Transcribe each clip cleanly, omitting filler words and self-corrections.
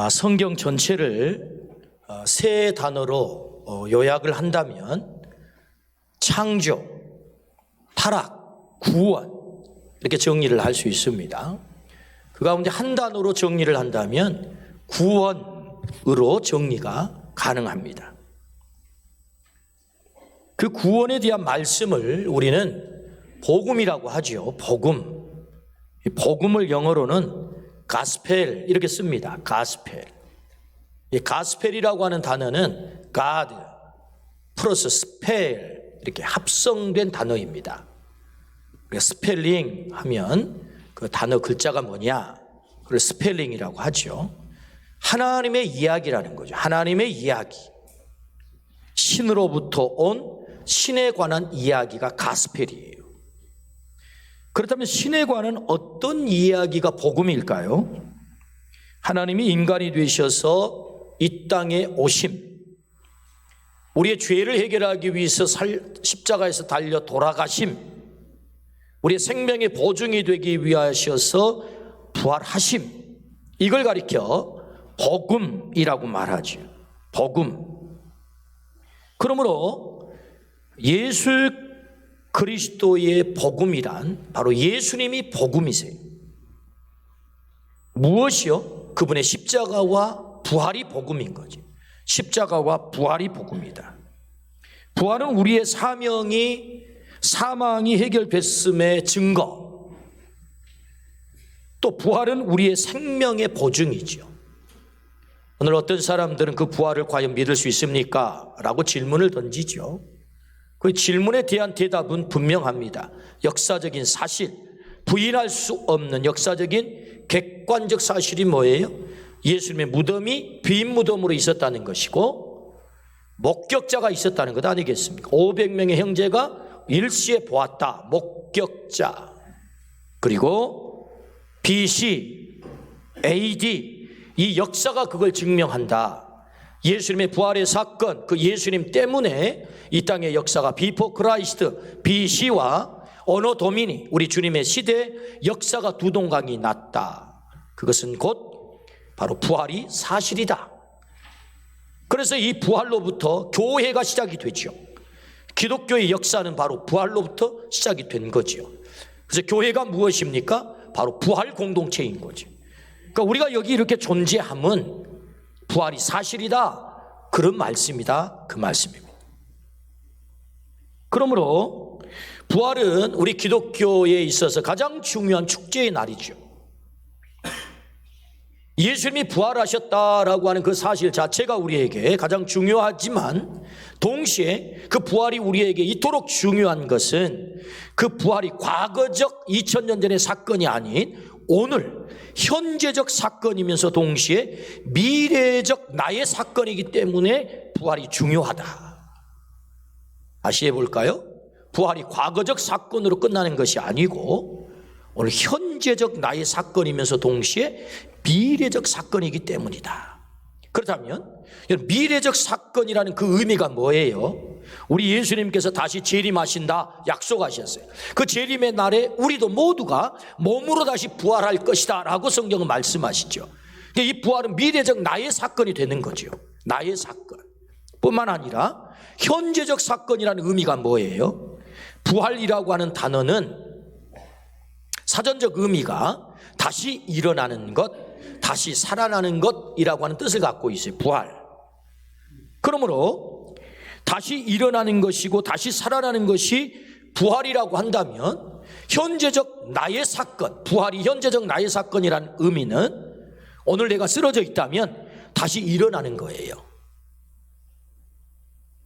성경 전체를 세 단어로 요약을 한다면 창조, 타락, 구원 이렇게 정리를 할 수 있습니다. 그 가운데 한 단어로 정리를 한다면 구원으로 정리가 가능합니다. 그 구원에 대한 말씀을 우리는 복음이라고 하죠. 복음. 이 복음을 영어로는 가스펠 이렇게 씁니다. 가스펠. 이 가스펠이라고 하는 단어는 God 플러스 스펠 이렇게 합성된 단어입니다. 스펠링 하면 그 단어 글자가 뭐냐? 그걸 스펠링이라고 하죠. 하나님의 이야기라는 거죠. 하나님의 이야기. 신으로부터 온 신에 관한 이야기가 가스펠이에요. 그렇다면 신에 관한 어떤 이야기가 복음일까요? 하나님이 인간이 되셔서 이 땅에 오심, 우리의 죄를 해결하기 위해서 십자가에서 달려 돌아가심, 우리의 생명의 보증이 되기 위하셔서 부활하심, 이걸 가리켜 복음이라고 말하죠. 복음. 그러므로 예수 그리스도의 복음이란 바로 예수님이 복음이세요. 무엇이요? 그분의 십자가와 부활이 복음인 거죠. 십자가와 부활이 복음이다. 부활은 우리의 사망이 해결됐음의 증거, 또 부활은 우리의 생명의 보증이죠. 오늘 어떤 사람들은 그 부활을 과연 믿을 수 있습니까? 라고 질문을 던지죠. 그 질문에 대한 대답은 분명합니다. 역사적인 사실, 부인할 수 없는 역사적인 객관적 사실이 뭐예요? 예수님의 무덤이 빈 무덤으로 있었다는 것이고 목격자가 있었다는 것 아니겠습니까? 500명의 형제가 일시에 보았다. 목격자. 그리고 BC, AD 이 역사가 그걸 증명한다. 예수님의 부활의 사건, 그 예수님 때문에 이 땅의 역사가 비포 크라이스트, BC와 어노 도미니, 우리 주님의 시대 역사가 두 동강이 났다. 그것은 곧 바로 부활이 사실이다. 그래서 이 부활로부터 교회가 시작이 되죠. 기독교의 역사는 바로 부활로부터 시작이 된 거죠. 그래서 교회가 무엇입니까? 바로 부활 공동체인 거죠. 그러니까 우리가 여기 이렇게 존재함은 부활이 사실이다. 그런 말씀이다. 그 말씀입니다. 그러므로 부활은 우리 기독교에 있어서 가장 중요한 축제의 날이죠. 예수님이 부활하셨다라고 하는 그 사실 자체가 우리에게 가장 중요하지만 동시에 그 부활이 우리에게 이토록 중요한 것은 그 부활이 과거적 2000년 전의 사건이 아닌 오늘 현재적 사건이면서 동시에 미래적 나의 사건이기 때문에 부활이 중요하다. 다시 해볼까요? 부활이 과거적 사건으로 끝나는 것이 아니고 오늘 현재적 나의 사건이면서 동시에 미래적 사건이기 때문이다. 그렇다면 미래적 사건이라는 그 의미가 뭐예요? 우리 예수님께서 다시 재림하신다 약속하셨어요. 그 재림의 날에 우리도 모두가 몸으로 다시 부활할 것이다 라고 성경은 말씀하시죠. 이 부활은 미래적 나의 사건이 되는 거죠. 나의 사건 뿐만 아니라 현재적 사건이라는 의미가 뭐예요? 부활이라고 하는 단어는 사전적 의미가 다시 일어나는 것, 다시 살아나는 것이라고 하는 뜻을 갖고 있어요. 부활. 그러므로 다시 일어나는 것이고 다시 살아나는 것이 부활이라고 한다면 현재적 나의 사건, 부활이 현재적 나의 사건이라는 의미는 오늘 내가 쓰러져 있다면 다시 일어나는 거예요.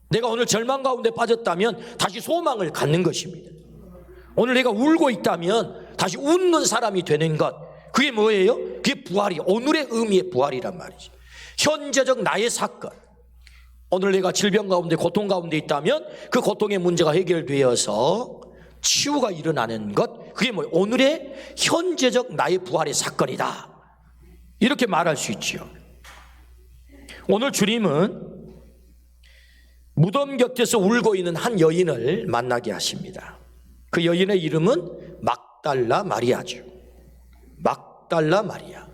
내가 오늘 절망 가운데 빠졌다면 다시 소망을 갖는 것입니다. 오늘 내가 울고 있다면 다시 웃는 사람이 되는 것, 그게 뭐예요? 그게 부활이, 오늘의 의미의 부활이란 말이죠. 현재적 나의 사건, 오늘 내가 질병 가운데 고통 가운데 있다면 그 고통의 문제가 해결되어서 치유가 일어나는 것, 그게 뭐예요? 오늘의 현재적 나의 부활의 사건이다. 이렇게 말할 수 있죠. 오늘 주님은 무덤 곁에서 울고 있는 한 여인을 만나게 하십니다. 그 여인의 이름은 막달라 마리아죠. 막달라 마리아.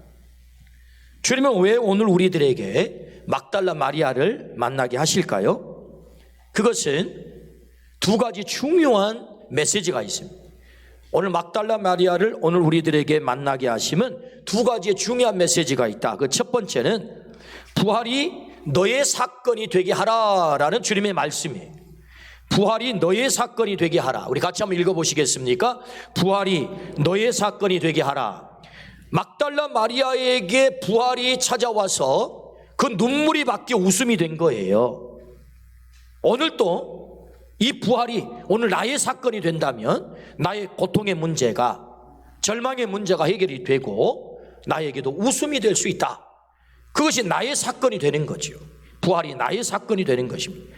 주님은 왜 오늘 우리들에게 막달라 마리아를 만나게 하실까요? 그것은 두 가지 중요한 메시지가 있습니다. 오늘 막달라 마리아를 오늘 우리들에게 만나게 하시면 두 가지의 중요한 메시지가 있다. 그 첫 번째는 부활이 너의 사건이 되게 하라라는 주님의 말씀이에요. 부활이 너의 사건이 되게 하라. 우리 같이 한번 읽어보시겠습니까? 부활이 너의 사건이 되게 하라. 막달라 마리아에게 부활이 찾아와서 그 눈물이 바뀌어 웃음이 된 거예요. 오늘도 이 부활이 오늘 나의 사건이 된다면 나의 고통의 문제가, 절망의 문제가 해결이 되고 나에게도 웃음이 될 수 있다. 그것이 나의 사건이 되는 거죠. 부활이 나의 사건이 되는 것입니다.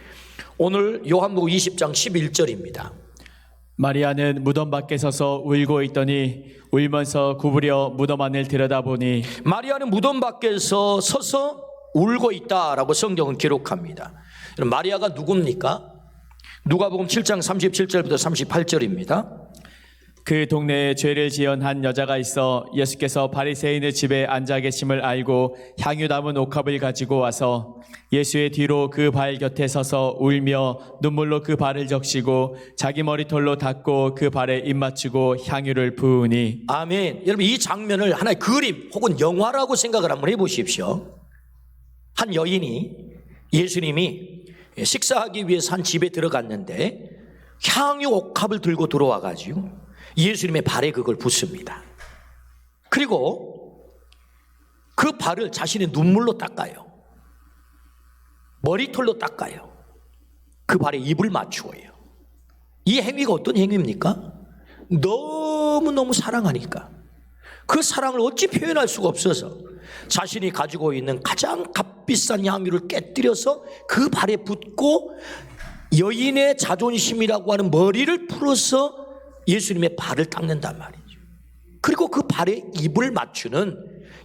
오늘 요한복음 20장 11절입니다. 마리아는 무덤 밖에 서서 울고 있더니 울면서 구부려 무덤 안을 들여다보니, 마리아는 무덤 밖에서 서서 울고 있다라고 성경은 기록합니다. 마리아가 누굽니까? 누가복음 7장 37절부터 38절입니다. 그 동네에 죄를 지은 한 여자가 있어 예수께서 바리새인의 집에 앉아 계심을 알고 향유 담은 옥합을 가지고 와서 예수의 뒤로 그 발 곁에 서서 울며 눈물로 그 발을 적시고 자기 머리털로 닦고 그 발에 입 맞추고 향유를 부으니. 아멘. 여러분, 이 장면을 하나의 그림 혹은 영화라고 생각을 한번 해보십시오. 한 여인이 예수님이 식사하기 위해서 한 집에 들어갔는데 향유 옥합을 들고 들어와가지고 예수님의 발에 그걸 붓습니다. 그리고 그 발을 자신의 눈물로 닦아요. 머리털로 닦아요. 그 발에 입을 맞추어요. 이 행위가 어떤 행위입니까? 너무너무 사랑하니까 그 사랑을 어찌 표현할 수가 없어서 자신이 가지고 있는 가장 값비싼 향유를 깨뜨려서 그 발에 붓고 여인의 자존심이라고 하는 머리를 풀어서 예수님의 발을 닦는단 말이죠. 그리고 그 발에 입을 맞추는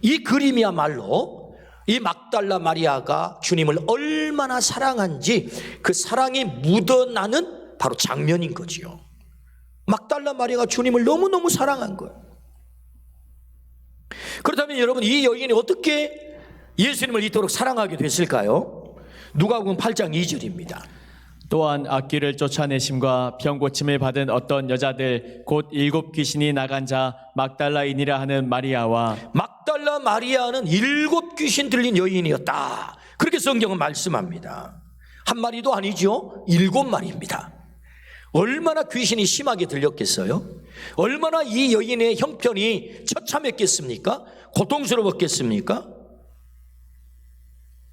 이 그림이야말로 이 막달라 마리아가 주님을 얼마나 사랑한지 그 사랑이 묻어나는 바로 장면인 거지요. 막달라 마리아가 주님을 너무너무 사랑한 거예요. 그렇다면 여러분, 이 여인이 어떻게 예수님을 이토록 사랑하게 됐을까요? 누가복음 8장 2절입니다. 또한 악귀를 쫓아내심과 병고침을 받은 어떤 여자들 곧 7 귀신이 나간 자 막달라인이라 하는 마리아와, 막달라 마리아는 7 귀신 들린 여인이었다. 그렇게 성경은 말씀합니다. 한 마리도 아니죠. 7마리입니다. 얼마나 귀신이 심하게 들렸겠어요? 얼마나 이 여인의 형편이 처참했겠습니까? 고통스러웠겠습니까?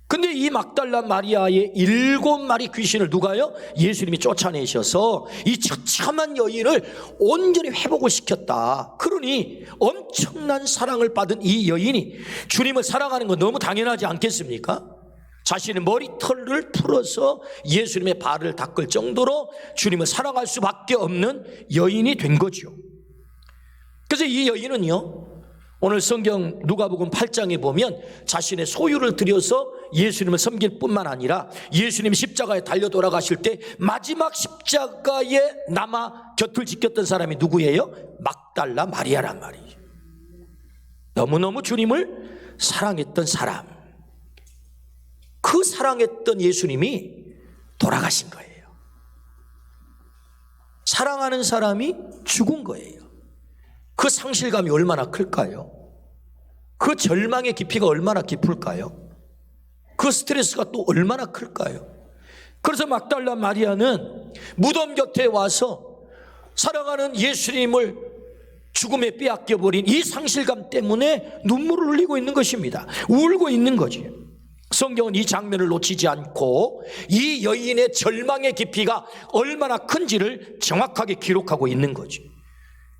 근데 이 막달라 마리아의 7마리 귀신을 누가요? 예수님이 쫓아내셔서 이 처참한 여인을 온전히 회복을 시켰다. 그러니 엄청난 사랑을 받은 이 여인이 주님을 사랑하는 건 너무 당연하지 않겠습니까? 자신의 머리털을 풀어서 예수님의 발을 닦을 정도로 주님을 사랑할 수밖에 없는 여인이 된 거죠. 그래서 이 여인은요, 오늘 성경 누가복음 8장에 보면 자신의 소유를 들여서 예수님을 섬길 뿐만 아니라 예수님이 십자가에 달려 돌아가실 때 마지막 십자가에 남아 곁을 지켰던 사람이 누구예요? 막달라 마리아란 말이죠. 너무너무 주님을 사랑했던 사람. 그 사랑했던 예수님이 돌아가신 거예요. 사랑하는 사람이 죽은 거예요. 그 상실감이 얼마나 클까요? 그 절망의 깊이가 얼마나 깊을까요? 그 스트레스가 또 얼마나 클까요? 그래서 막달라 마리아는 무덤 곁에 와서 사랑하는 예수님을 죽음에 빼앗겨버린 이 상실감 때문에 눈물을 흘리고 있는 것입니다. 울고 있는 거지. 성경은 이 장면을 놓치지 않고 이 여인의 절망의 깊이가 얼마나 큰지를 정확하게 기록하고 있는 거지.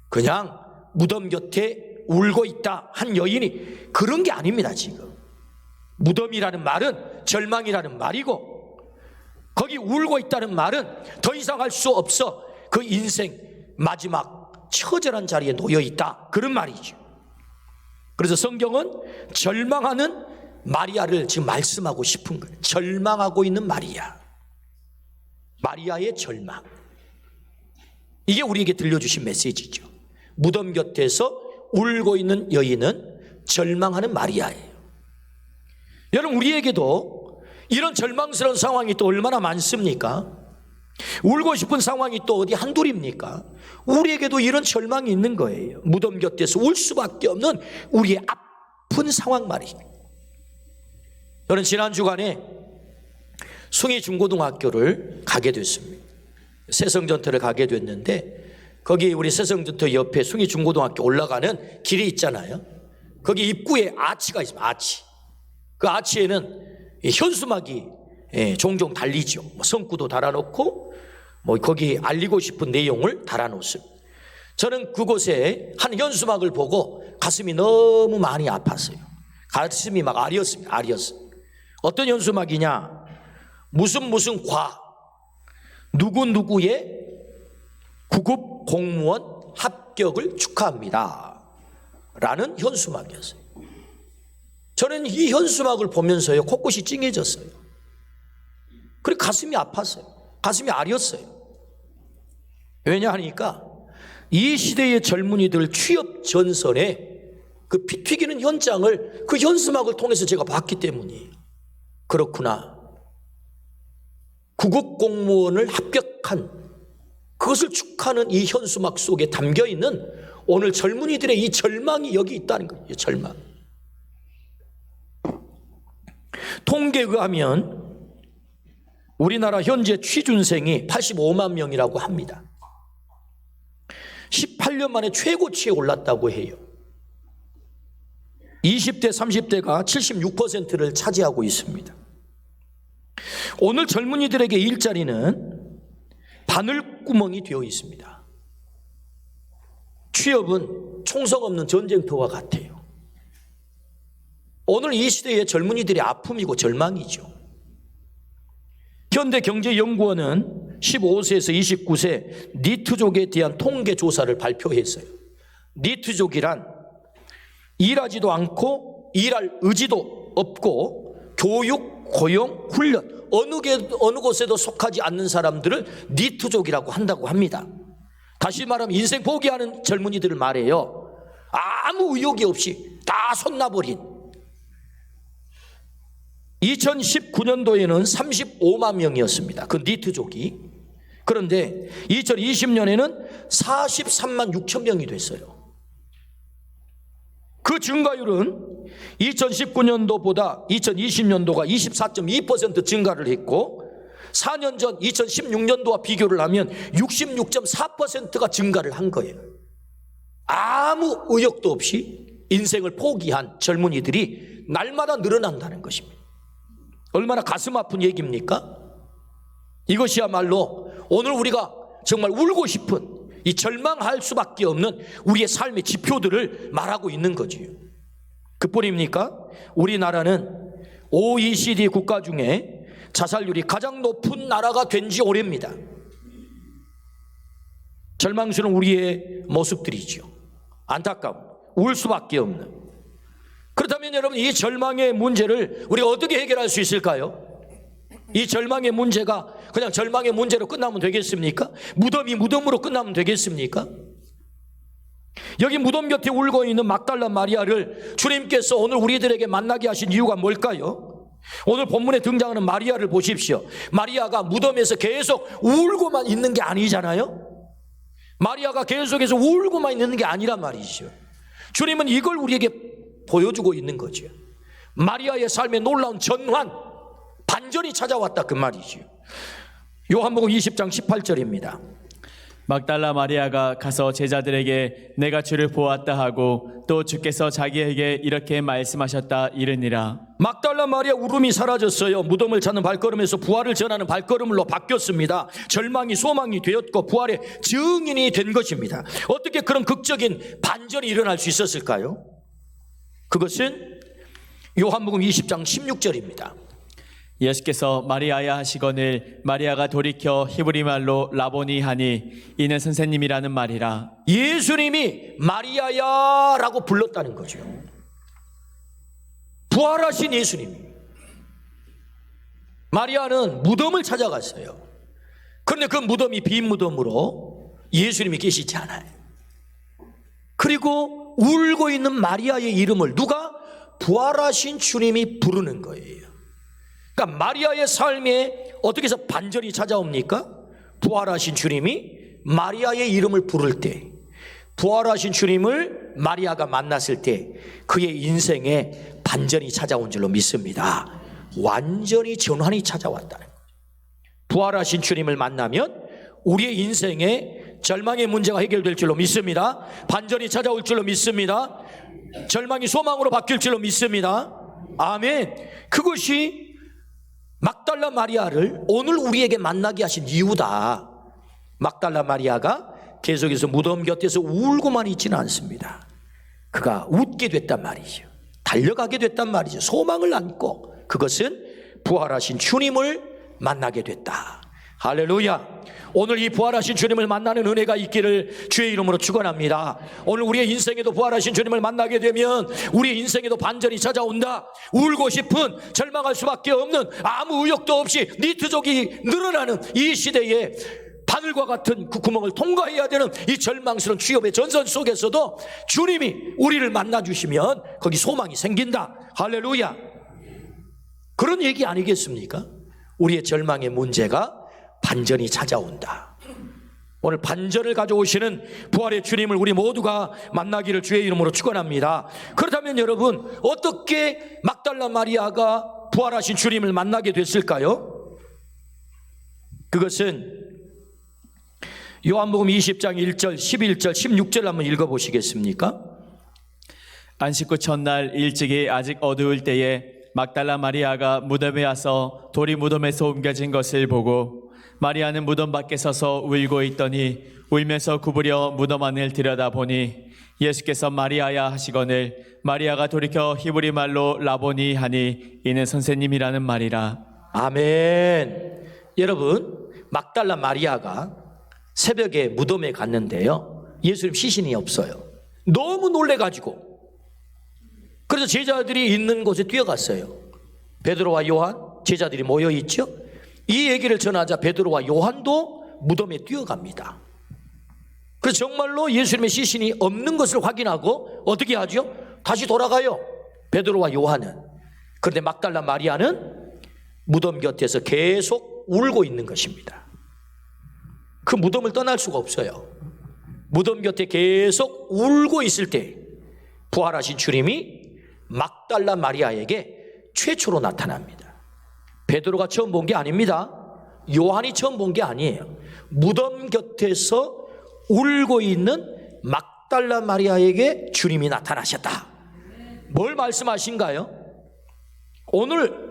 그냥 무덤 곁에 울고 있다 한 여인이 그런 게 아닙니다. 지금 무덤이라는 말은 절망이라는 말이고, 거기 울고 있다는 말은 더 이상 할 수 없어 그 인생 마지막 처절한 자리에 놓여 있다, 그런 말이죠. 그래서 성경은 절망하는 마리아를 지금 말씀하고 싶은 거예요. 절망하고 있는 마리아, 마리아의 절망, 이게 우리에게 들려주신 메시지죠. 무덤 곁에서 울고 있는 여인은 절망하는 마리아예요. 여러분, 우리에게도 이런 절망스러운 상황이 또 얼마나 많습니까? 울고 싶은 상황이 또 어디 한둘입니까? 우리에게도 이런 절망이 있는 거예요. 무덤 곁에서 울 수밖에 없는 우리의 아픈 상황 말이에요. 저는 지난 주간에 숭이 중고등학교를 가게 됐습니다. 새성전터를 가게 됐는데, 거기 우리 새성전터 옆에 숭이 중고등학교 올라가는 길이 있잖아요. 거기 입구에 아치가 있습니다. 아치. 그 아치에는 현수막이 종종 달리죠. 성구도 달아놓고 거기 알리고 싶은 내용을 달아놓습니다. 저는 그곳에 한 현수막을 보고 가슴이 너무 많이 아팠어요. 가슴이 막 아렸습니다. 아렸어요. 어떤 현수막이냐? 무슨 과 누구누구의 구급 공무원 합격을 축하합니다 라는 현수막이었어요. 저는 이 현수막을 보면서요, 코끝이 찡해졌어요. 그리고 가슴이 아팠어요. 가슴이 아렸어요. 왜냐하니까 이 시대의 젊은이들 취업 전선에 그 피 튀기는 현장을 그 현수막을 통해서 제가 봤기 때문이에요. 그렇구나. 구급 공무원을 합격한 그것을 축하하는 이 현수막 속에 담겨 있는 오늘 젊은이들의 이 절망이 여기 있다는 거예요. 절망. 통계에 의하면 우리나라 현재 취준생이 85만 명이라고 합니다. 18년 만에 최고치에 올랐다고 해요. 20대, 30대가 76%를 차지하고 있습니다. 오늘 젊은이들에게 일자리는 바늘구멍이 되어 있습니다. 취업은 총성 없는 전쟁터와 같아요. 오늘 이 시대의 젊은이들의 아픔이고 절망이죠. 현대경제연구원은 15세에서 29세 니트족에 대한 통계 조사를 발표했어요. 니트족이란 일하지도 않고 일할 의지도 없고 교육, 고용, 훈련 어느 곳에도 속하지 않는 사람들을 니트족이라고 한다고 합니다. 다시 말하면 인생 포기하는 젊은이들을 말해요. 아무 의욕이 없이 다 손놔버린. 2019년도에는 35만 명이었습니다. 그 니트족이. 그런데 2020년에는 43만 6천 명이 됐어요. 그 증가율은 2019년도보다 2020년도가 24.2% 증가를 했고 4년 전 2016년도와 비교를 하면 66.4%가 증가를 한 거예요. 아무 의욕도 없이 인생을 포기한 젊은이들이 날마다 늘어난다는 것입니다. 얼마나 가슴 아픈 얘기입니까? 이것이야말로 오늘 우리가 정말 울고 싶은 이 절망할 수밖에 없는 우리의 삶의 지표들을 말하고 있는 거지요. 그뿐입니까? 우리나라는 OECD 국가 중에 자살률이 가장 높은 나라가 된 지 오래입니다. 절망스러운 우리의 모습들이죠. 안타까움, 울 수밖에 없는. 그렇다면 여러분, 이 절망의 문제를 우리가 어떻게 해결할 수 있을까요? 이 절망의 문제가 그냥 절망의 문제로 끝나면 되겠습니까? 무덤이 무덤으로 끝나면 되겠습니까? 여기 무덤 곁에 울고 있는 막달라 마리아를 주님께서 오늘 우리들에게 만나게 하신 이유가 뭘까요? 오늘 본문에 등장하는 마리아를 보십시오. 마리아가 무덤에서 계속 울고만 있는 게 아니잖아요. 마리아가 계속해서 울고만 있는 게 아니란 말이죠. 주님은 이걸 우리에게 보여주고 있는 거죠. 마리아의 삶에 놀라운 전환, 반전이 찾아왔다 그 말이죠. 요한복음 20장 18절입니다. 막달라 마리아가 가서 제자들에게 내가 주를 보았다 하고 또 주께서 자기에게 이렇게 말씀하셨다 이르니라. 막달라 마리아 울음이 사라졌어요. 무덤을 찾는 발걸음에서 부활을 전하는 발걸음으로 바뀌었습니다. 절망이 소망이 되었고 부활의 증인이 된 것입니다. 어떻게 그런 극적인 반전이 일어날 수 있었을까요? 그것은 요한복음 20장 16절입니다. 예수께서 마리아야 하시거늘 마리아가 돌이켜 히브리 말로 라보니 하니 이는 선생님이라는 말이라. 예수님이 마리아야 라고 불렀다는 거죠. 부활하신 예수님이. 마리아는 무덤을 찾아갔어요. 그런데 그 무덤이 빈 무덤으로 예수님이 계시지 않아요. 그리고 울고 있는 마리아의 이름을 누가? 부활하신 주님이 부르는 거예요. 그러니까 마리아의 삶에 어떻게 해서 반전이 찾아옵니까? 부활하신 주님이 마리아의 이름을 부를 때, 부활하신 주님을 마리아가 만났을 때 그의 인생에 반전이 찾아온 줄로 믿습니다. 완전히 전환이 찾아왔다는 거예요. 부활하신 주님을 만나면 우리의 인생에 절망의 문제가 해결될 줄로 믿습니다. 반전이 찾아올 줄로 믿습니다. 절망이 소망으로 바뀔 줄로 믿습니다. 아멘. 그것이 막달라 마리아를 오늘 우리에게 만나게 하신 이유다. 막달라 마리아가 계속해서 무덤 곁에서 울고만 있지는 않습니다. 그가 웃게 됐단 말이죠. 달려가게 됐단 말이죠. 소망을 안고 그것은 부활하신 주님을 만나게 됐다. 할렐루야. 오늘 이 부활하신 주님을 만나는 은혜가 있기를 주의 이름으로 축원합니다. 오늘 우리의 인생에도 부활하신 주님을 만나게 되면 우리의 인생에도 반전이 찾아온다. 울고 싶은, 절망할 수밖에 없는, 아무 의욕도 없이 니트족이 늘어나는 이 시대에 바늘과 같은 그 구멍을 통과해야 되는 이 절망스러운 취업의 전선 속에서도 주님이 우리를 만나주시면 거기 소망이 생긴다. 할렐루야. 그런 얘기 아니겠습니까? 우리의 절망의 문제가 반전이 찾아온다. 오늘 반전을 가져오시는 부활의 주님을 우리 모두가 만나기를 주의 이름으로 축원합니다. 그렇다면 여러분, 어떻게 막달라 마리아가 부활하신 주님을 만나게 됐을까요? 그것은 요한복음 20장 1절, 11절, 16절 한번 읽어보시겠습니까? 안식 후 첫날 일찍이 아직 어두울 때에 막달라 마리아가 무덤에 와서 돌이 무덤에서 옮겨진 것을 보고 마리아는 무덤 밖에 서서 울고 있더니 울면서 구부려 무덤 안을 들여다보니 예수께서 마리아야 하시거늘 마리아가 돌이켜 히브리 말로 라보니 하니 이는 선생님이라는 말이라. 아멘. 여러분, 막달라 마리아가 새벽에 무덤에 갔는데요, 예수님 시신이 없어요. 너무 놀래가지고 그래서 제자들이 있는 곳에 뛰어갔어요. 베드로와 요한 제자들이 모여있죠. 이 얘기를 전하자 베드로와 요한도 무덤에 뛰어갑니다. 그래서 정말로 예수님의 시신이 없는 것을 확인하고 어떻게 하죠? 다시 돌아가요, 베드로와 요한은. 그런데 막달라 마리아는 무덤 곁에서 계속 울고 있는 것입니다. 그 무덤을 떠날 수가 없어요. 무덤 곁에 계속 울고 있을 때 부활하신 주님이 막달라 마리아에게 최초로 나타납니다. 베드로가 처음 본 게 아닙니다. 요한이 처음 본 게 아니에요. 무덤 곁에서 울고 있는 막달라 마리아에게 주님이 나타나셨다. 뭘 말씀하신가요? 오늘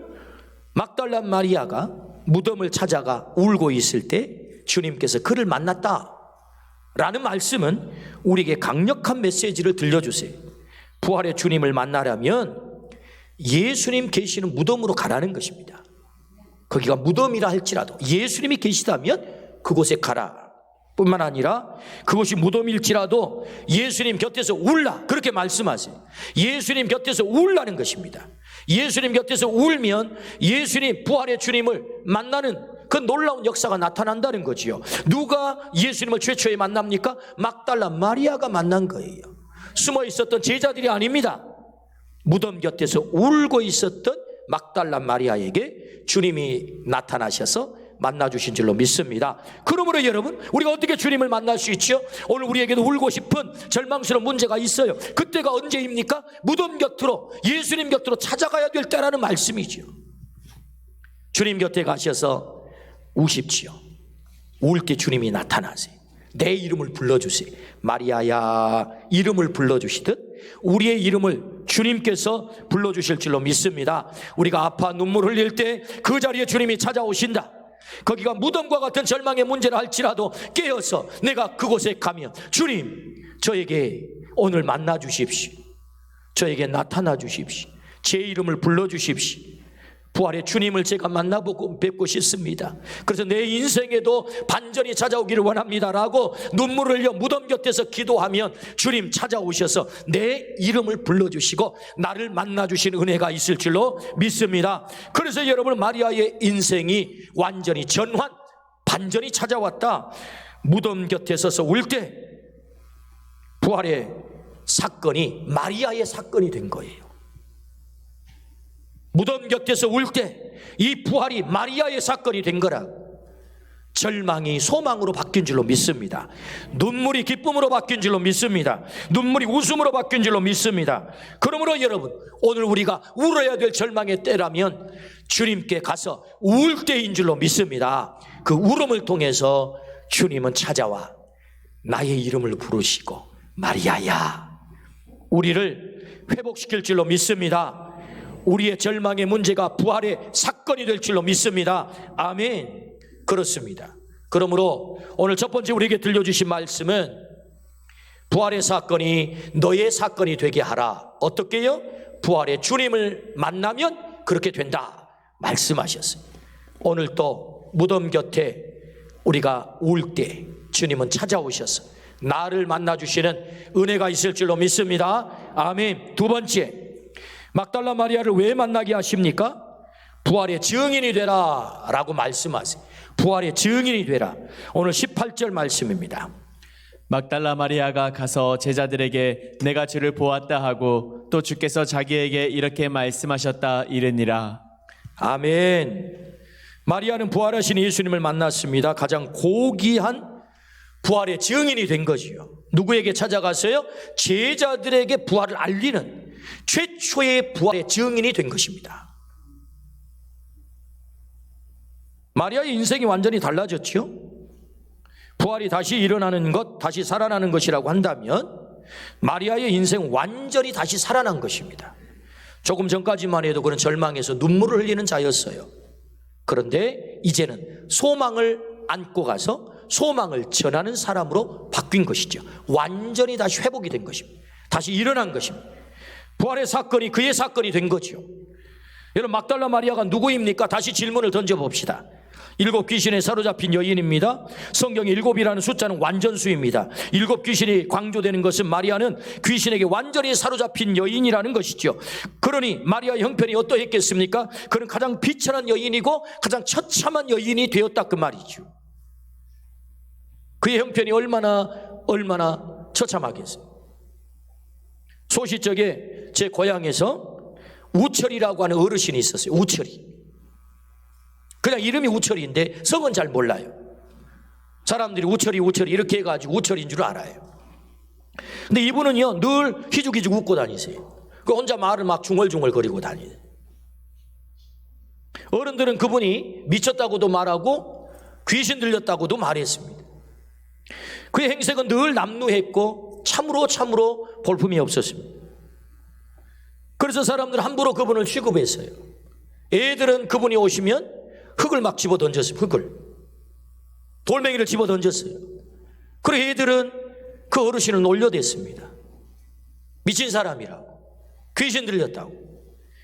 막달라 마리아가 무덤을 찾아가 울고 있을 때 주님께서 그를 만났다 라는 말씀은 우리에게 강력한 메시지를 들려주세요. 부활의 주님을 만나려면 예수님 계시는 무덤으로 가라는 것입니다. 거기가 무덤이라 할지라도 예수님이 계시다면 그곳에 가라 뿐만 아니라 그것이 무덤일지라도 예수님 곁에서 울라, 그렇게 말씀하세요. 예수님 곁에서 울라는 것입니다. 예수님 곁에서 울면 예수님 부활의 주님을 만나는 그 놀라운 역사가 나타난다는 거지요. 누가 예수님을 최초에 만납니까? 막달라 마리아가 만난 거예요. 숨어 있었던 제자들이 아닙니다. 무덤 곁에서 울고 있었던 막달라 마리아에게 주님이 나타나셔서 만나주신 줄로 믿습니다. 그러므로 여러분, 우리가 어떻게 주님을 만날 수 있죠? 오늘 우리에게도 울고 싶은 절망스러운 문제가 있어요. 그때가 언제입니까? 무덤 곁으로, 예수님 곁으로 찾아가야 될 때라는 말씀이죠. 주님 곁에 가셔서 우십시오. 울 때 주님이 나타나세요. 내 이름을 불러주세요. 마리아야 이름을 불러주시듯 우리의 이름을 주님께서 불러주실 줄로 믿습니다. 우리가 아파 눈물 흘릴 때 그 자리에 주님이 찾아오신다. 거기가 무덤과 같은 절망의 문제라 할지라도 깨어서 내가 그곳에 가면 주님, 저에게 오늘 만나 주십시오. 저에게 나타나 주십시오. 제 이름을 불러주십시오. 부활의 주님을 제가 만나보고 뵙고 싶습니다. 그래서 내 인생에도 반전이 찾아오기를 원합니다라고 눈물을 흘려 무덤 곁에서 기도하면 주님 찾아오셔서 내 이름을 불러주시고 나를 만나주신 은혜가 있을 줄로 믿습니다. 그래서 여러분, 마리아의 인생이 완전히 전환, 반전이 찾아왔다. 무덤 곁에 서서 울 때 부활의 사건이 마리아의 사건이 된 거예요. 무덤 곁에서 울 때 이 부활이 마리아의 사건이 된 거라. 절망이 소망으로 바뀐 줄로 믿습니다. 눈물이 기쁨으로 바뀐 줄로 믿습니다. 눈물이 웃음으로 바뀐 줄로 믿습니다. 그러므로 여러분, 오늘 우리가 울어야 될 절망의 때라면 주님께 가서 울 때인 줄로 믿습니다. 그 울음을 통해서 주님은 찾아와 나의 이름을 부르시고 마리아야, 우리를 회복시킬 줄로 믿습니다. 우리의 절망의 문제가 부활의 사건이 될 줄로 믿습니다. 아멘. 그렇습니다. 그러므로 오늘 첫 번째 우리에게 들려주신 말씀은 부활의 사건이 너의 사건이 되게 하라. 어떻게요? 부활의 주님을 만나면 그렇게 된다 말씀하셨어요. 오늘 또 무덤 곁에 우리가 울 때 주님은 찾아오셔서 나를 만나주시는 은혜가 있을 줄로 믿습니다. 아멘. 두 번째, 막달라 마리아를 왜 만나게 하십니까? 부활의 증인이 되라 라고 말씀하세요. 부활의 증인이 되라. 오늘 18절 말씀입니다. 막달라 마리아가 가서 제자들에게 내가 주를 보았다 하고 또 주께서 자기에게 이렇게 말씀하셨다 이르니라. 아멘. 마리아는 부활하신 예수님을 만났습니다. 가장 고귀한 부활의 증인이 된 거지요. 누구에게 찾아가서요? 제자들에게 부활을 알리는 최초의 부활의 증인이 된 것입니다. 마리아의 인생이 완전히 달라졌죠. 부활이 다시 일어나는 것, 다시 살아나는 것이라고 한다면 마리아의 인생 완전히 다시 살아난 것입니다. 조금 전까지만 해도 그런 절망에서 눈물을 흘리는 자였어요. 그런데 이제는 소망을 안고 가서 소망을 전하는 사람으로 바뀐 것이죠. 완전히 다시 회복이 된 것입니다. 다시 일어난 것입니다. 부활의 사건이 그의 사건이 된 거죠. 여러분, 막달라 마리아가 누구입니까? 다시 질문을 던져봅시다. 7 귀신에 사로잡힌 여인입니다. 성경에 7이라는 숫자는 완전수입니다. 7 귀신이 강조되는 것은 마리아는 귀신에게 완전히 사로잡힌 여인이라는 것이죠. 그러니 마리아의 형편이 어떠했겠습니까? 그는 가장 비천한 여인이고 가장 처참한 여인이 되었다 그 말이죠. 그의 형편이 얼마나 처참하겠어요. 소시적에 제 고향에서 우철이라고 하는 어르신이 있었어요. 우철이. 그냥 이름이 우철인데 성은 잘 몰라요. 사람들이 우철이 이렇게 해가지고 우철인 줄 알아요. 근데 이분은요 늘 희죽희죽 웃고 다니세요. 그 혼자 말을 막 중얼중얼 거리고 다니세요. 어른들은 그분이 미쳤다고도 말하고 귀신 들렸다고도 말했습니다. 그의 행색은 늘 남루했고 참으로 볼품이 없었습니다. 그래서 사람들은 함부로 그분을 취급했어요. 애들은 그분이 오시면 흙을 막 집어 던졌어요. 흙을. 돌멩이를 집어 던졌어요. 그리고 애들은 그 어르신을 놀려댔습니다. 미친 사람이라고. 귀신 들렸다고.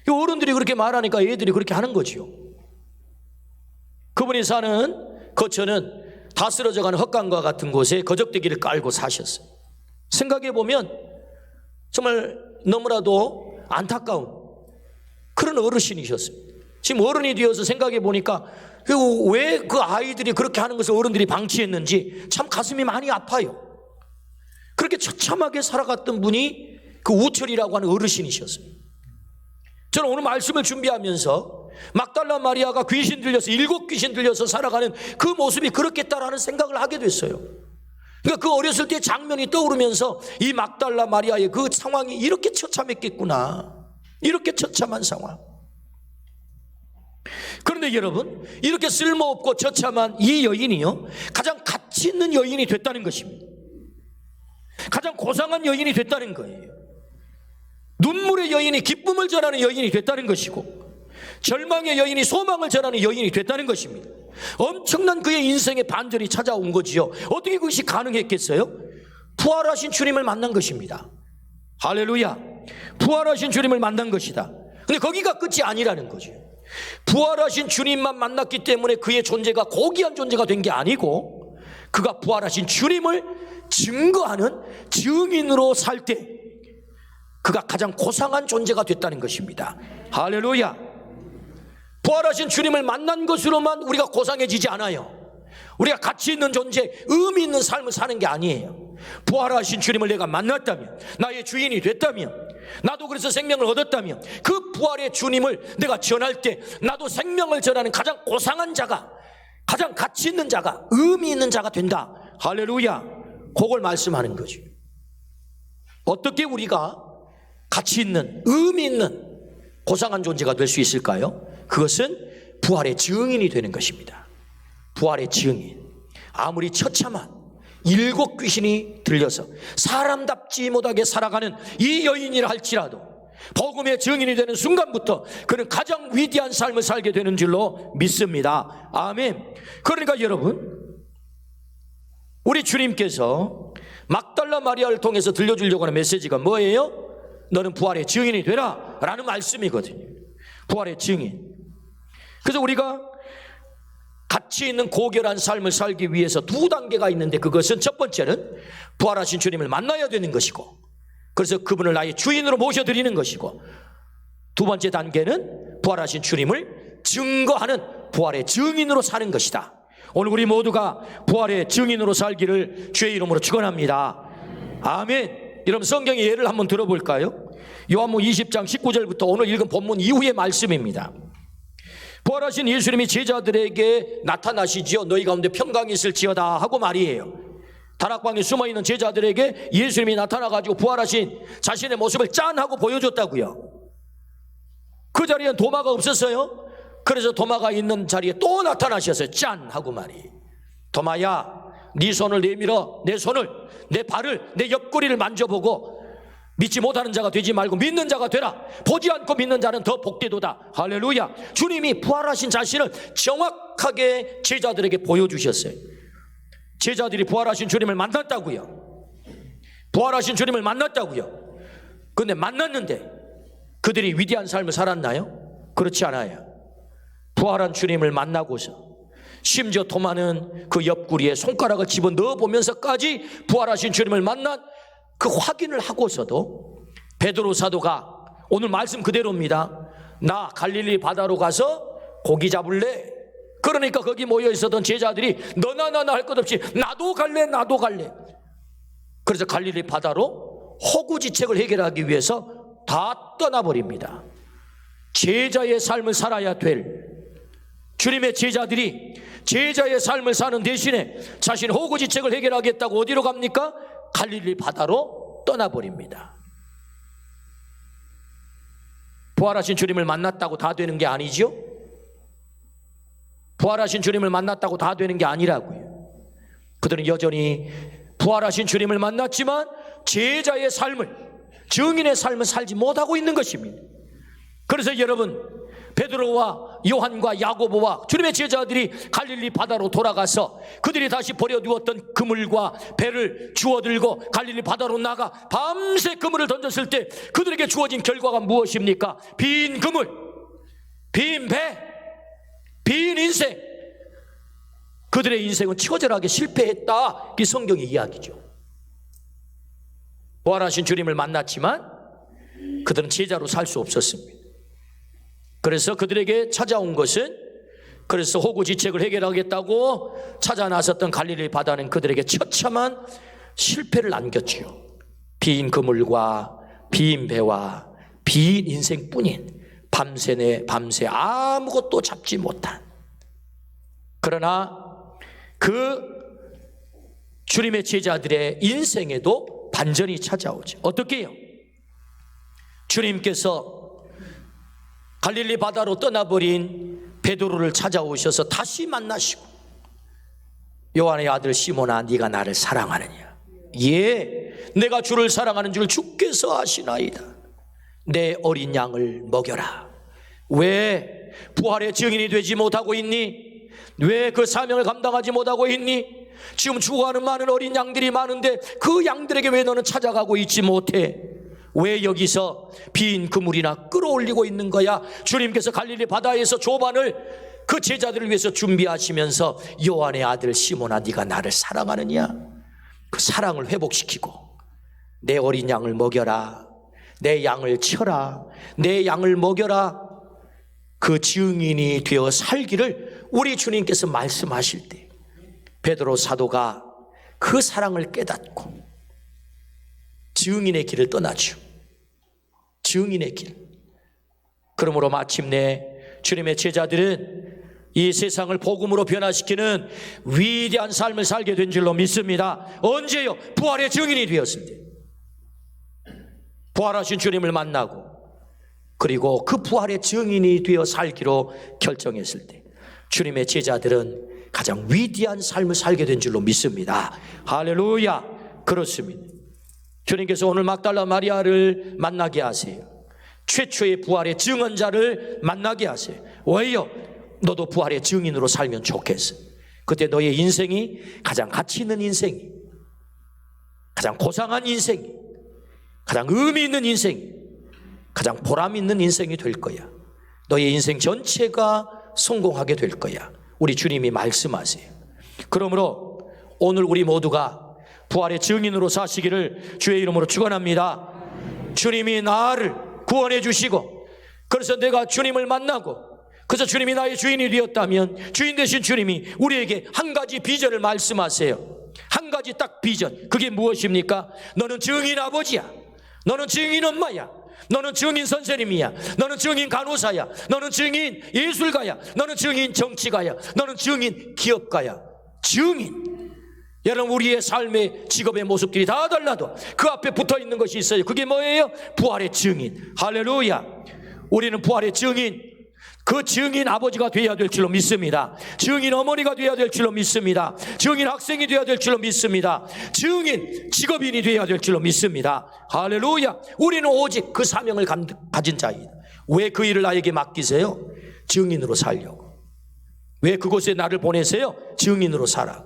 이 어른들이 그렇게 말하니까 애들이 그렇게 하는 거지요. 그분이 사는 거처는 다 쓰러져가는 헛강과 같은 곳에 거적대기를 깔고 사셨어요. 생각해보면 정말 너무나도 안타까운 그런 어르신이셨습니다. 지금 어른이 되어서 생각해보니까 왜 그 아이들이 그렇게 하는 것을 어른들이 방치했는지 참 가슴이 많이 아파요. 그렇게 처참하게 살아갔던 분이 그 우철이라고 하는 어르신이셨어요. 저는 오늘 말씀을 준비하면서 막달라 마리아가 귀신 들려서 7 귀신 들려서 살아가는 그 모습이 그렇겠다라는 생각을 하게 됐어요. 그러니까 그 어렸을 때 장면이 떠오르면서 이 막달라 마리아의 그 상황이 이렇게 처참했겠구나. 이렇게 처참한 상황. 그런데 여러분, 이렇게 쓸모없고 처참한 이 여인이요 가장 가치 있는 여인이 됐다는 것입니다. 가장 고상한 여인이 됐다는 거예요. 눈물의 여인이 기쁨을 전하는 여인이 됐다는 것이고, 절망의 여인이 소망을 전하는 여인이 됐다는 것입니다. 엄청난 그의 인생의 반전이 찾아온 거지요. 어떻게 그것이 가능했겠어요? 부활하신 주님을 만난 것입니다. 할렐루야. 부활하신 주님을 만난 것이다. 근데 거기가 끝이 아니라는 거죠. 부활하신 주님만 만났기 때문에 그의 존재가 고귀한 존재가 된 게 아니고, 그가 부활하신 주님을 증거하는 증인으로 살 때 그가 가장 고상한 존재가 됐다는 것입니다. 할렐루야. 부활하신 주님을 만난 것으로만 우리가 고상해지지 않아요. 우리가 가치 있는 존재, 의미 있는 삶을 사는 게 아니에요. 부활하신 주님을 내가 만났다면, 나의 주인이 됐다면, 나도 그래서 생명을 얻었다면, 그 부활의 주님을 내가 전할 때 나도 생명을 전하는 가장 고상한 자가, 가장 가치 있는 자가, 의미 있는 자가 된다. 할렐루야. 그걸 말씀하는 거죠. 어떻게 우리가 가치 있는, 의미 있는 고상한 존재가 될 수 있을까요? 그것은 부활의 증인이 되는 것입니다. 부활의 증인. 아무리 처참한 7 귀신이 들려서 사람답지 못하게 살아가는 이 여인이라 할지라도 복음의 증인이 되는 순간부터 그는 가장 위대한 삶을 살게 되는 줄로 믿습니다. 아멘. 그러니까 여러분, 우리 주님께서 막달라 마리아를 통해서 들려주려고 하는 메시지가 뭐예요? 너는 부활의 증인이 되라 라는 말씀이거든요. 부활의 증인. 그래서 우리가 가치 있는 고결한 삶을 살기 위해서 2단계가 있는데, 그것은 첫 번째는 부활하신 주님을 만나야 되는 것이고, 그래서 그분을 나의 주인으로 모셔드리는 것이고, 2번째 단계는 부활하신 주님을 증거하는 부활의 증인으로 사는 것이다. 오늘 우리 모두가 부활의 증인으로 살기를 주의 이름으로 축원합니다. 아멘. 여러분, 성경의 예를 한번 들어볼까요? 요한복음 20장 19절부터 오늘 읽은 본문 이후의 말씀입니다. 부활하신 예수님이 제자들에게 나타나시지요. 너희 가운데 평강이 있을지어다 하고 말이에요. 다락방에 숨어있는 제자들에게 예수님이 나타나가지고 부활하신 자신의 모습을 짠 하고 보여줬다고요. 그 자리엔 도마가 없었어요. 그래서 도마가 있는 자리에 또 나타나셨어요. 짠 하고 말이에요. 도마야, 네 손을 내밀어, 내 손을, 내 발을, 내 옆구리를 만져보고 믿지 못하는 자가 되지 말고 믿는 자가 되라. 보지 않고 믿는 자는 더 복되도다. 할렐루야. 주님이 부활하신 자신을 정확하게 제자들에게 보여주셨어요. 제자들이 부활하신 주님을 만났다고요. 부활하신 주님을 만났다고요. 그런데 만났는데 그들이 위대한 삶을 살았나요? 그렇지 않아요. 부활한 주님을 만나고서 심지어 토마는 그 옆구리에 손가락을 집어넣어 보면서까지 부활하신 주님을 만난 그 확인을 하고서도 베드로 사도가 오늘 말씀 그대로입니다. 나 갈릴리 바다로 가서 고기 잡을래. 그러니까 거기 모여 있었던 제자들이 너나 나나 할 것 없이 나도 갈래, 나도 갈래. 그래서 갈릴리 바다로 호구지책을 해결하기 위해서 다 떠나버립니다. 제자의 삶을 살아야 될 주님의 제자들이 제자의 삶을 사는 대신에 자신의 호구지책을 해결하겠다고 어디로 갑니까? 갈릴리 바다로 떠나버립니다. 부활하신 주님을 만났다고 다 되는 게 아니죠? 부활하신 주님을 만났다고 다 되는 게 아니라고요. 그들은 여전히 부활하신 주님을 만났지만 제자의 삶을, 증인의 삶을 살지 못하고 있는 것입니다. 그래서 여러분, 베드로와 요한과 야고보와 주님의 제자들이 갈릴리 바다로 돌아가서 그들이 다시 버려두었던 그물과 배를 주워들고 갈릴리 바다로 나가 밤새 그물을 던졌을 때 그들에게 주어진 결과가 무엇입니까? 빈 그물, 빈 배, 빈 인생. 그들의 인생은 처절하게 실패했다. 이 성경의 이야기죠. 부활하신 주님을 만났지만 그들은 제자로 살 수 없었습니다. 그래서 그들에게 찾아온 것은, 그래서 호구지책을 해결하겠다고 찾아 나섰던 갈릴리 바다는 그들에게 처참한 실패를 안겼지요. 빈 그물과 빈 배와 빈 인생뿐인 밤새 아무것도 잡지 못한. 그러나 그 주님의 제자들의 인생에도 반전이 찾아오죠. 어떻게 해요? 주님께서 갈릴리 바다로 떠나버린 베드로를 찾아오셔서 다시 만나시고, 요한의 아들 시몬아, 네가 나를 사랑하느냐? 예, 내가 주를 사랑하는 줄 주께서 아시나이다. 내 어린 양을 먹여라. 왜 부활의 증인이 되지 못하고 있니? 왜 그 사명을 감당하지 못하고 있니? 지금 죽어가는 많은 어린 양들이 많은데 그 양들에게 왜 너는 찾아가고 있지 못해? 왜 여기서 빈 그물이나 끌어올리고 있는 거야? 주님께서 갈릴리 바다에서 조반을 그 제자들을 위해서 준비하시면서 요한의 아들 시몬아, 네가 나를 사랑하느냐? 그 사랑을 회복시키고 내 어린 양을 먹여라, 내 양을 쳐라, 내 양을 먹여라, 그 증인이 되어 살기를 우리 주님께서 말씀하실 때 베드로 사도가 그 사랑을 깨닫고 증인의 길을 떠나죠. 증인의 길. 그러므로 마침내 주님의 제자들은 이 세상을 복음으로 변화시키는 위대한 삶을 살게 된 줄로 믿습니다. 언제요? 부활의 증인이 되었을 때. 부활하신 주님을 만나고 그리고 그 부활의 증인이 되어 살기로 결정했을 때 주님의 제자들은 가장 위대한 삶을 살게 된 줄로 믿습니다. 할렐루야. 그렇습니다. 주님께서 오늘 막달라 마리아를 만나게 하세요. 최초의 부활의 증언자를 만나게 하세요. 왜요? 너도 부활의 증인으로 살면 좋겠어. 그때 너의 인생이 가장 가치 있는 인생이, 가장 고상한 인생이, 가장 의미 있는 인생이, 가장 보람 있는 인생이 될 거야. 너의 인생 전체가 성공하게 될 거야. 우리 주님이 말씀하세요. 그러므로 오늘 우리 모두가 부활의 증인으로 사시기를 주의 이름으로 축원합니다. 주님이 나를 구원해 주시고 그래서 내가 주님을 만나고 그래서 주님이 나의 주인이 되었다면 주인 되신 주님이 우리에게 한 가지 비전을 말씀하세요. 한 가지 딱 비전. 그게 무엇입니까? 너는 증인 아버지야. 너는 증인 엄마야. 너는 증인 선생님이야. 너는 증인 간호사야. 너는 증인 예술가야. 너는 증인 정치가야. 너는 증인 기업가야. 증인. 여러분 우리의 삶의 직업의 모습들이 다 달라도 그 앞에 붙어있는 것이 있어요. 그게 뭐예요? 부활의 증인. 할렐루야. 우리는 부활의 증인, 그 증인 아버지가 되어야 될 줄로 믿습니다. 증인 어머니가 되어야 될 줄로 믿습니다. 증인 학생이 되어야 될 줄로 믿습니다. 증인 직업인이 되어야 될 줄로 믿습니다. 할렐루야. 우리는 오직 그 사명을 가진 자이다. 왜 그 일을 나에게 맡기세요? 증인으로 살려고. 왜 그곳에 나를 보내세요? 증인으로 살아.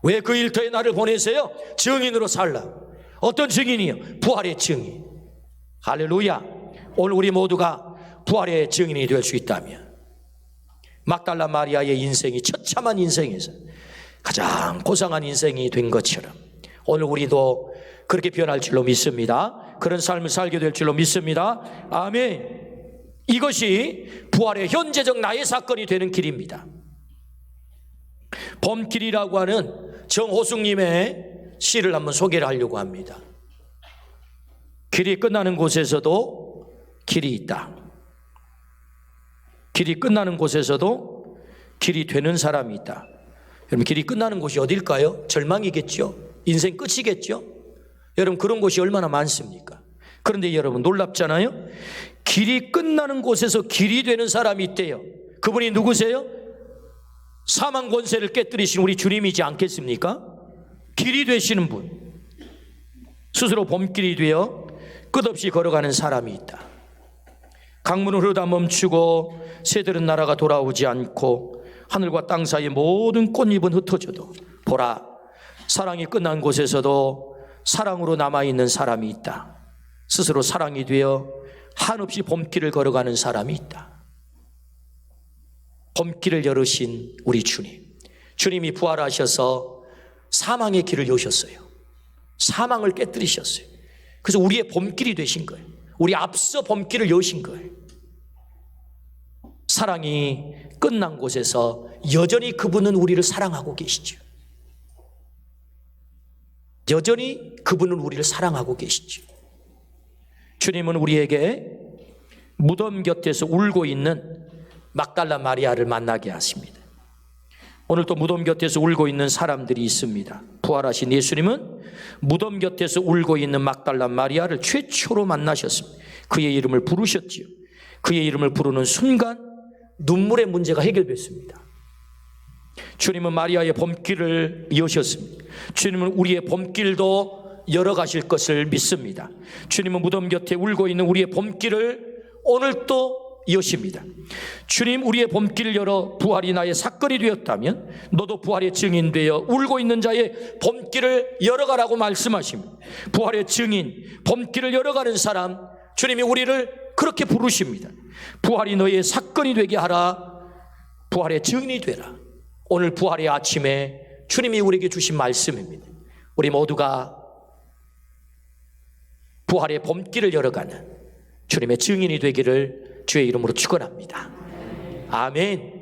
왜 그 일터에 나를 보내세요? 증인으로 살라. 어떤 증인이요? 부활의 증인. 할렐루야. 오늘 우리 모두가 부활의 증인이 될 수 있다면 막달라 마리아의 인생이 처참한 인생에서 가장 고상한 인생이 된 것처럼 오늘 우리도 그렇게 변할 줄로 믿습니다. 그런 삶을 살게 될 줄로 믿습니다. 아멘. 이것이 부활의 현재적 나의 사건이 되는 길입니다. 범길이라고 하는 정호숙님의 시를 한번 소개를 하려고 합니다. 길이 끝나는 곳에서도 길이 있다. 길이 끝나는 곳에서도 길이 되는 사람이 있다. 여러분 길이 끝나는 곳이 어딜까요? 절망이겠죠. 인생 끝이겠죠. 여러분 그런 곳이 얼마나 많습니까? 그런데 여러분 놀랍잖아요. 길이 끝나는 곳에서 길이 되는 사람이 있대요. 그분이 누구세요? 사망 권세를 깨뜨리신 우리 주님이지 않겠습니까? 길이 되시는 분. 스스로 범길이 되어 끝없이 걸어가는 사람이 있다. 강물은 흐르다 멈추고 새들은 날아가 돌아오지 않고 하늘과 땅 사이의 모든 꽃잎은 흩어져도 보라, 사랑이 끝난 곳에서도 사랑으로 남아있는 사람이 있다. 스스로 사랑이 되어 한없이 범길을 걸어가는 사람이 있다. 범길을 열으신 우리 주님. 주님이 부활하셔서 사망의 길을 여셨어요. 사망을 깨뜨리셨어요. 그래서 우리의 범길이 되신 거예요. 우리 앞서 범길을 여신 거예요. 사랑이 끝난 곳에서 여전히 그분은 우리를 사랑하고 계시죠. 여전히 그분은 우리를 사랑하고 계시죠. 주님은 우리에게 무덤 곁에서 울고 있는 막달라 마리아를 만나게 하십니다. 오늘 또 무덤 곁에서 울고 있는 사람들이 있습니다. 부활하신 예수님은 무덤 곁에서 울고 있는 막달라 마리아를 최초로 만나셨습니다. 그의 이름을 부르셨지요. 그의 이름을 부르는 순간 눈물의 문제가 해결됐습니다. 주님은 마리아의 범길을 여셨습니다. 주님은 우리의 범길도 열어가실 것을 믿습니다. 주님은 무덤 곁에 울고 있는 우리의 범길을 오늘 또 여십니다. 주님 우리의 범길을 열어 부활이 나의 사건이 되었다면 너도 부활의 증인 되어 울고 있는 자의 범길을 열어가라고 말씀하십니다. 부활의 증인, 범길을 열어가는 사람, 주님이 우리를 그렇게 부르십니다. 부활이 너의 사건이 되게 하라. 부활의 증인이 되라. 오늘 부활의 아침에 주님이 우리에게 주신 말씀입니다. 우리 모두가 부활의 범길을 열어가는 주님의 증인이 되기를 주의 이름으로 축원합니다. 아멘.